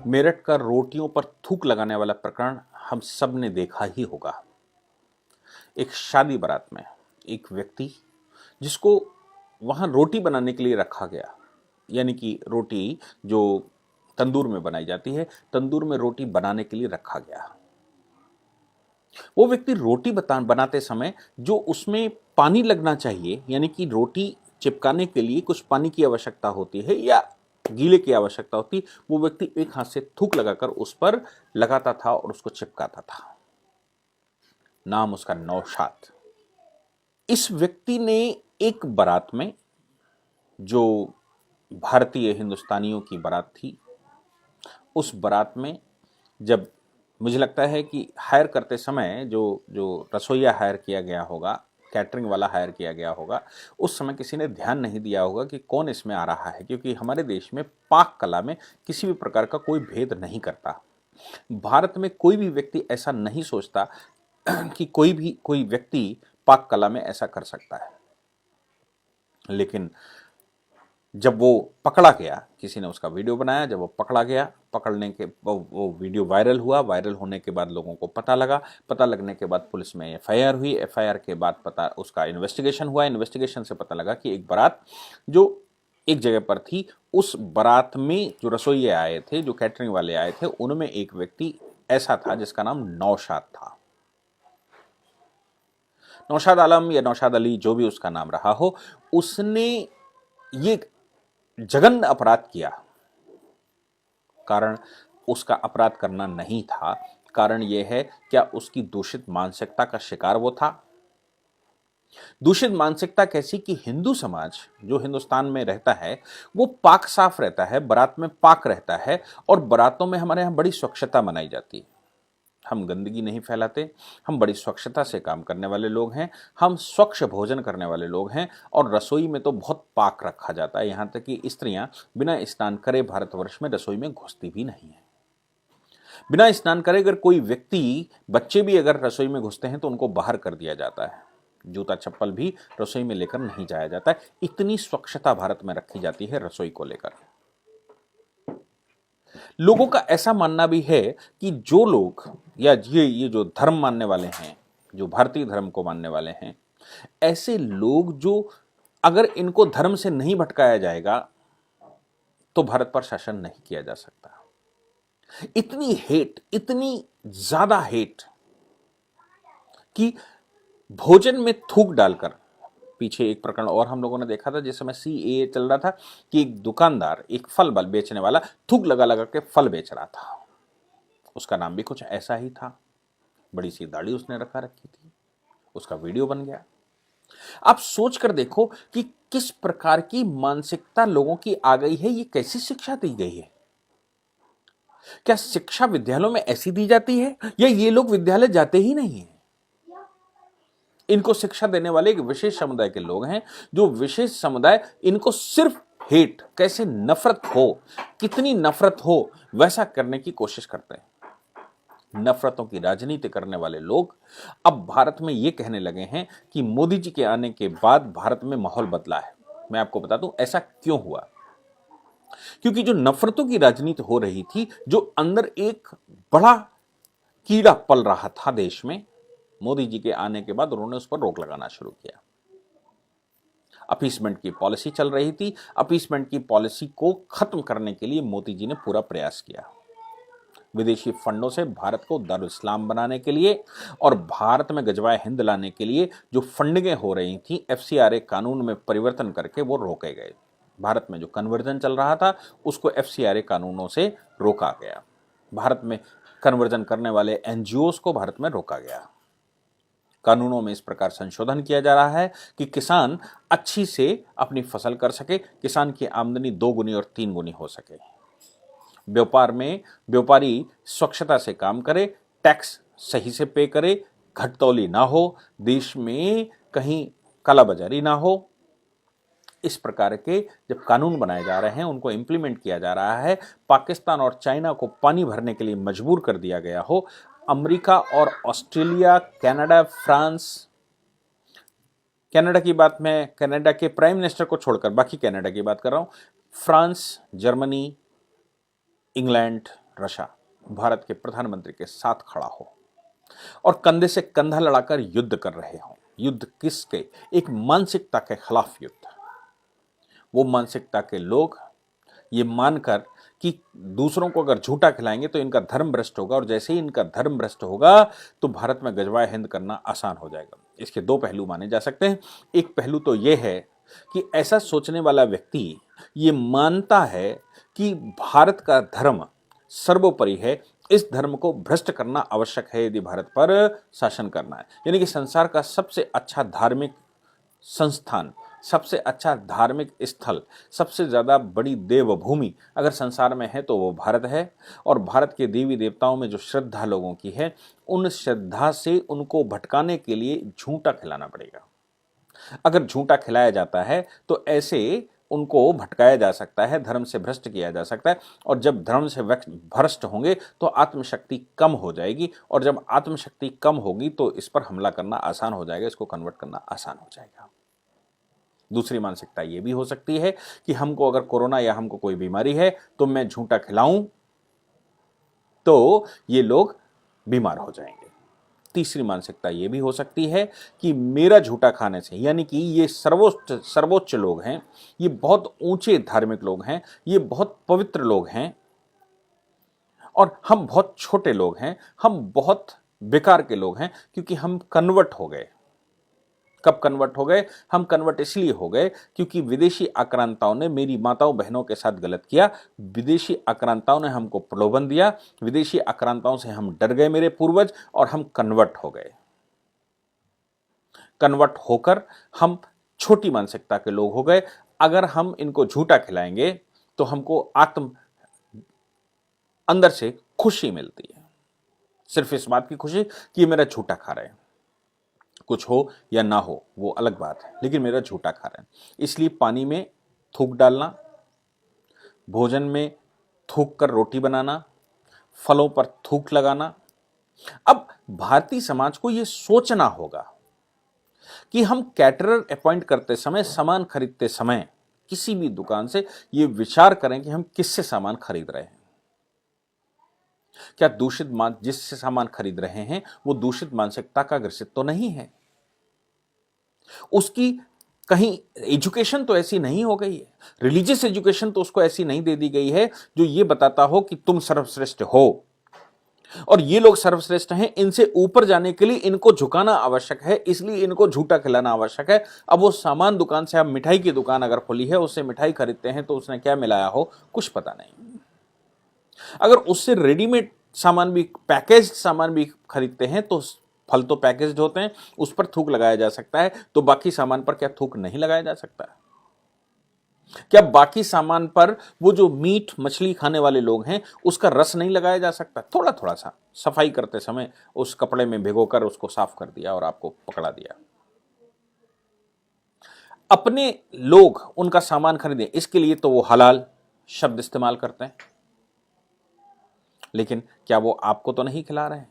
मेरठ का रोटियों पर थूक लगाने वाला प्रकरण हम सब ने देखा ही होगा। एक शादी बारात में एक व्यक्ति जिसको वहां रोटी बनाने के लिए रखा गया, यानी कि रोटी जो तंदूर में बनाई जाती है, तंदूर में रोटी बनाने के लिए रखा गया। वो व्यक्ति रोटी बनाते समय जो उसमें पानी लगना चाहिए, यानी कि रोटी चिपकाने के लिए कुछ पानी की आवश्यकता होती है या गीले की आवश्यकता होती, वो व्यक्ति एक हाथ से थूक लगाकर उस पर लगाता था और उसको चिपकाता था। नाम उसका नौशाद। इस व्यक्ति ने एक बारात में, जो भारतीय हिंदुस्तानियों की बारात थी, उस बारात में जब मुझे लगता है कि हायर करते समय जो जो रसोइया हायर किया गया होगा, कैटरिंग वाला हायर किया गया होगा, उस समय किसी ने ध्यान नहीं दिया होगा कि कौन इसमें आ रहा है, क्योंकि हमारे देश में पाक कला में किसी भी प्रकार का कोई भेद नहीं करता। भारत में कोई भी व्यक्ति ऐसा नहीं सोचता कि कोई व्यक्ति पाक कला में ऐसा कर सकता है। लेकिन जब वो पकड़ा गया, किसी ने उसका वीडियो बनाया, जब वो पकड़ा गया, पकड़ने के वो वीडियो वायरल हुआ, वायरल होने के बाद लोगों को पता लगा, पता लगने के बाद पुलिस में एफआईआर हुई, एफआईआर के बाद उसका इन्वेस्टिगेशन हुआ, इन्वेस्टिगेशन से पता लगा कि एक बारात जो एक जगह पर थी, उस बारात में जो रसोइये आए थे, जो कैटरिंग वाले आए थे, उनमें एक व्यक्ति ऐसा था जिसका नाम नौशाद था। नौशाद आलम या नौशाद अली, जो भी उसका नाम रहा हो, उसने ये जघन्य अपराध किया। कारण उसका अपराध करना नहीं था, कारण यह है क्या उसकी दूषित मानसिकता का शिकार वो था। दूषित मानसिकता कैसी कि हिंदू समाज जो हिंदुस्तान में रहता है वो पाक साफ रहता है, बारात में पाक रहता है, और बारातों में हमारे यहाँ बड़ी स्वच्छता मनाई जाती है। हम गंदगी नहीं फैलाते, हम बड़ी स्वच्छता से काम करने वाले लोग हैं, हम स्वच्छ भोजन करने वाले लोग हैं, और रसोई में तो बहुत पाक रखा जाता है। यहाँ तक कि स्त्रियां बिना स्नान करे भारतवर्ष में रसोई में घुसती भी नहीं है। बिना स्नान करे अगर कोई व्यक्ति, बच्चे भी अगर रसोई में घुसते हैं तो उनको बाहर कर दिया जाता है। जूता चप्पल भी रसोई में लेकर नहीं जाया जाता है। इतनी स्वच्छता भारत में रखी जाती है रसोई को लेकर। लोगों का ऐसा मानना भी है कि जो लोग या ये जो धर्म मानने वाले हैं, जो भारतीय धर्म को मानने वाले हैं, ऐसे लोग जो अगर इनको धर्म से नहीं भटकाया जाएगा तो भारत पर शासन नहीं किया जा सकता। इतनी हेट, इतनी ज्यादा हेट कि भोजन में थूक डालकर, पीछे एक प्रकरण और हम लोगों ने देखा था जिस समय सीएए चल रहा था, कि एक दुकानदार, एक फल बेचने वाला थूक लगा लगा के फल बेच रहा था। उसका नाम भी कुछ ऐसा ही था, बड़ी सी दाढ़ी उसने रखी थी, उसका वीडियो बन गया। आप सोच कर देखो कि किस प्रकार की मानसिकता लोगों की आ गई है। ये कैसी शिक्षा दी गई है? क्या शिक्षा विद्यालयों में ऐसी दी जाती है, या ये लोग विद्यालय जाते ही नहीं है? इनको शिक्षा देने वाले एक विशेष समुदाय के लोग हैं, जो विशेष समुदाय इनको सिर्फ हेट, कैसे नफरत हो, कितनी नफरत हो वैसा करने की कोशिश करते हैं। नफरतों की राजनीति करने वाले लोग अब भारत में यह कहने लगे हैं कि मोदी जी के आने के बाद भारत में माहौल बदला है। मैं आपको बता दूं ऐसा क्यों हुआ। क्योंकि जो नफरतों की राजनीति हो रही थी, जो अंदर एक बड़ा कीड़ा पल रहा था देश में, मोदी जी के आने के बाद उन्होंने उस पर रोक लगाना शुरू किया। अपीसमेंट की पॉलिसी चल रही थी। अपीसमेंट की पॉलिसी को खत्म करने के लिए मोदी जी ने पूरा प्रयास किया। विदेशी फंडों से भारत को दारुल इस्लाम बनाने के लिए और भारत में गजवाए हिंद लाने के लिए जो फंडिंगें हो रही थी, एफसीआरए कानून में परिवर्तन करके वो रोके गए। भारत में जो कन्वर्जन चल रहा था उसको एफसीआरए कानूनों से रोका गया। भारत में कन्वर्जन करने वाले एनजीओस को भारत में रोका गया। कानूनों में इस प्रकार संशोधन किया जा रहा है कि किसान अच्छी से अपनी फसल कर सके, किसान की आमदनी 2 गुनी और 3 गुनी हो सके। व्यापार में व्यापारी स्वच्छता से काम करे, टैक्स सही से पे करे, घटतौली ना हो, देश में कहीं कालाबाजारी ना हो। इस प्रकार के जब कानून बनाए जा रहे हैं, उनको इंप्लीमेंट किया जा रहा है, पाकिस्तान और चाइना को पानी भरने के लिए मजबूर कर दिया गया हो, अमेरिका और ऑस्ट्रेलिया, कनाडा, फ्रांस, कनाडा की बात, मैं कनाडा के प्राइम मिनिस्टर को छोड़कर बाकी कनाडा की बात कर रहा हूं, फ्रांस, जर्मनी, इंग्लैंड, रशा भारत के प्रधानमंत्री के साथ खड़ा हो और कंधे से कंधा लड़ाकर युद्ध कर रहे हों। युद्ध किसके? एक मानसिकता के खिलाफ युद्ध। वो मानसिकता के लोग ये मानकर कि दूसरों को अगर झूठा खिलाएंगे तो इनका धर्म भ्रष्ट होगा, और जैसे ही इनका धर्म भ्रष्ट होगा तो भारत में गजवाए हिंद करना आसान हो जाएगा। इसके दो पहलू माने जा सकते हैं। एक पहलू तो यह है कि ऐसा सोचने वाला व्यक्ति ये मानता है कि भारत का धर्म सर्वोपरि है, इस धर्म को भ्रष्ट करना आवश्यक है यदि भारत पर शासन करना है। यानी कि संसार का सबसे अच्छा धार्मिक संस्थान, सबसे अच्छा धार्मिक स्थल, सबसे ज़्यादा बड़ी देवभूमि अगर संसार में है तो वो भारत है। और भारत के देवी देवताओं में जो श्रद्धा लोगों की है, उन श्रद्धा से उनको भटकाने के लिए झूठा खिलाना पड़ेगा। अगर झूठा खिलाया जाता है तो ऐसे उनको भटकाया जा सकता है, धर्म से भ्रष्ट किया जा सकता है। और जब धर्म से भ्रष्ट होंगे तो आत्मशक्ति कम हो जाएगी, और जब आत्मशक्ति कम होगी तो इस पर हमला करना आसान हो जाएगा, इसको कन्वर्ट करना आसान हो जाएगा। दूसरी मानसिकता ये भी हो सकती है कि हमको अगर कोरोना या हमको कोई बीमारी है तो मैं झूठा खिलाऊं तो ये लोग बीमार हो जाएंगे। तीसरी मानसिकता ये भी हो सकती है कि मेरा झूठा खाने से, यानी कि ये सर्वोच्च लोग हैं, ये बहुत ऊंचे धार्मिक लोग हैं, ये बहुत पवित्र लोग हैं, और हम बहुत छोटे लोग हैं, हम बहुत बेकार के लोग हैं, क्योंकि हम कन्वर्ट हो गए। कब कन्वर्ट हो गए? हम कन्वर्ट इसलिए हो गए क्योंकि विदेशी आक्रांताओं ने मेरी माताओं बहनों के साथ गलत किया, विदेशी आक्रांताओं ने हमको प्रलोभन दिया, विदेशी आक्रांताओं से हम डर गए मेरे पूर्वज, और हम कन्वर्ट हो गए। कन्वर्ट होकर हम छोटी मानसिकता के लोग हो गए। अगर हम इनको झूठा खिलाएंगे तो हमको अंदर से खुशी मिलती है, सिर्फ इस बात की खुशी कि मेरा झूठा खा रहे हैं। कुछ हो या ना हो वो अलग बात है, लेकिन मेरा झूठा खा रहे हैं। इसलिए पानी में थूक डालना, भोजन में थूक कर रोटी बनाना, फलों पर थूक लगाना। अब भारतीय समाज को यह सोचना होगा कि हम कैटरर अपॉइंट करते समय, सामान खरीदते समय किसी भी दुकान से यह विचार करें कि हम किससे सामान खरीद रहे हैं। क्या जिससे सामान खरीद रहे हैं वो दूषित मानसिकता का ग्रसित तो नहीं है? उसकी कहीं एजुकेशन तो ऐसी नहीं हो गई है, रिलीजियस एजुकेशन तो उसको ऐसी नहीं दे दी गई है जो ये बताता हो कि तुम सर्वश्रेष्ठ हो और ये लोग सर्वश्रेष्ठ हैं, इनसे ऊपर जाने के लिए इनको झुकाना आवश्यक है, इसलिए इनको झूठा खिलाना आवश्यक है। अब वो सामान दुकान से, आप मिठाई की दुकान अगर खोली है, उससे मिठाई खरीदते हैं तो उसने क्या मिलाया हो कुछ पता नहीं। अगर उससे रेडीमेड सामान भी, पैकेज्ड सामान भी खरीदते हैं तो फल तो पैकेज्ड होते हैं, उस पर थूक लगाया जा सकता है, तो बाकी सामान पर क्या थूक नहीं लगाया जा सकता? क्या बाकी सामान पर वो जो मीट मछली खाने वाले लोग हैं उसका रस नहीं लगाया जा सकता? थोड़ा थोड़ा सा सफाई करते समय उस कपड़े में भिगोकर उसको साफ कर दिया और आपको पकड़ा दिया। अपने लोग उनका सामान खरीदें, इसके लिए तो वो हलाल शब्द इस्तेमाल करते हैं, लेकिन क्या वो आपको तो नहीं खिला रहे हैं?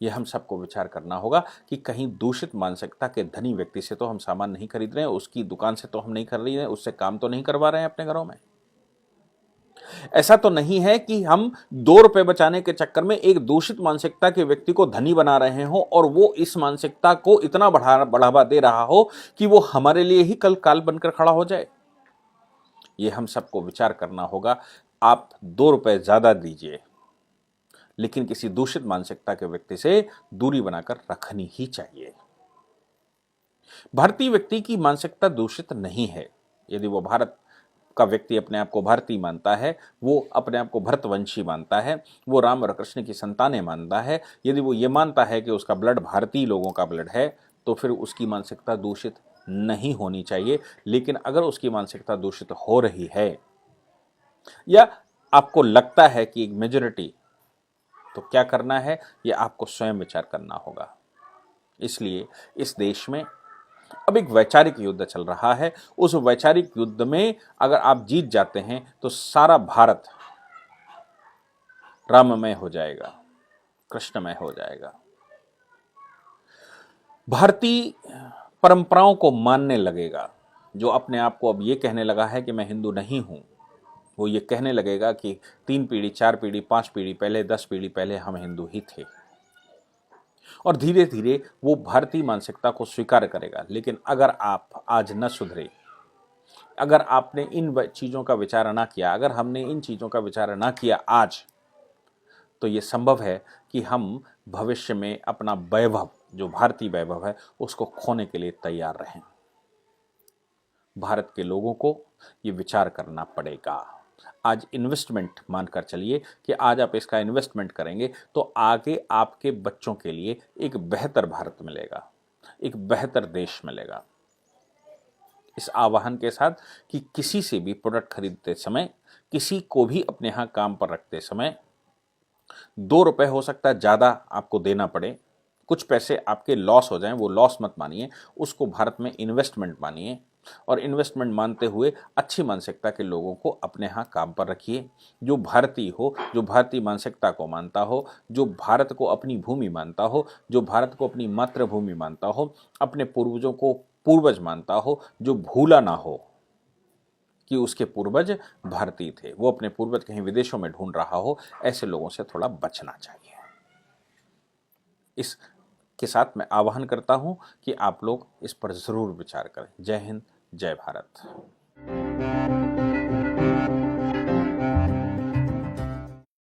यह हम सबको विचार करना होगा कि कहीं दूषित मानसिकता के धनी व्यक्ति से तो हम सामान नहीं खरीद रहे हैं, उसकी दुकान से तो हम नहीं खरीद रहे हैं, उससे काम तो नहीं करवा रहे हैं अपने घरों में। ऐसा तो नहीं है कि हम 2 रुपए बचाने के चक्कर में एक दूषित मानसिकता के व्यक्ति को धनी बना रहे हो और वो इस मानसिकता को इतना बढ़ावा दे रहा हो कि वो हमारे लिए ही कल काल बनकर खड़ा हो जाए। ये हम सबको विचार करना होगा। आप 2 रुपए ज्यादा दीजिए, लेकिन किसी दूषित मानसिकता के व्यक्ति से दूरी बनाकर रखनी ही चाहिए। भारतीय व्यक्ति की मानसिकता दूषित नहीं है। यदि वो भारत का व्यक्ति अपने आप को भारतीय मानता है, वो अपने आप को भरतवंशी मानता है, वो राम और कृष्ण की संतानें मानता है, यदि वो ये मानता है कि उसका ब्लड भारतीय लोगों का ब्लड है, तो फिर उसकी मानसिकता दूषित नहीं होनी चाहिए। लेकिन अगर उसकी मानसिकता दूषित हो रही है या आपको लगता है कि एक मेजॉरिटी, तो क्या करना है यह आपको स्वयं विचार करना होगा। इसलिए इस देश में अब एक वैचारिक युद्ध चल रहा है। उस वैचारिक युद्ध में अगर आप जीत जाते हैं तो सारा भारत राममय हो जाएगा, कृष्णमय हो जाएगा। भारतीय परंपराओं को मानने लगेगा। जो अपने आप को अब ये कहने लगा है कि मैं हिंदू नहीं हूं, वो ये कहने लगेगा कि 3 पीढ़ी, 4 पीढ़ी, 5 पीढ़ी पहले, 10 पीढ़ी पहले हम हिंदू ही थे, और धीरे धीरे वो भारतीय मानसिकता को स्वीकार करेगा। लेकिन अगर आप आज न सुधरे, अगर आपने इन चीज़ों का विचार ना किया, अगर हमने इन चीज़ों का विचार ना किया आज, तो ये संभव है कि हम भविष्य में अपना वैभव, जो भारतीय वैभव है, उसको खोने के लिए तैयार रहें। भारत के लोगों को ये विचार करना पड़ेगा। आज इन्वेस्टमेंट मानकर चलिए कि आज आप इसका इन्वेस्टमेंट करेंगे तो आगे आपके बच्चों के लिए एक बेहतर भारत मिलेगा, एक बेहतर देश मिलेगा। इस आह्वान के साथ कि किसी से भी प्रोडक्ट खरीदते समय, किसी को भी अपने यहाँ काम पर रखते समय 2 रुपए हो सकता है ज़्यादा आपको देना पड़े, कुछ पैसे आपके लॉस हो जाएं, वो लॉस मत मानिए, उसको भारत में इन्वेस्टमेंट मानिए, और इन्वेस्टमेंट मानते हुए अच्छी मानसिकता के लोगों को अपने यहाँ काम पर रखिए, जो भारतीय हो, जो भारतीय मानसिकता को मानता हो, जो भारत को अपनी भूमि मानता हो, जो भारत को अपनी मातृभूमि मानता हो, अपने पूर्वजों को पूर्वज मानता हो, जो भूला ना हो कि उसके पूर्वज भारतीय थे, वो अपने पूर्वज कहीं विदेशों में ढूंढ रहा हो, ऐसे लोगों से थोड़ा बचना चाहिए। इस के साथ मैं आह्वान करता हूं कि आप लोग इस पर जरूर विचार करें। जय हिंद, जय भारत।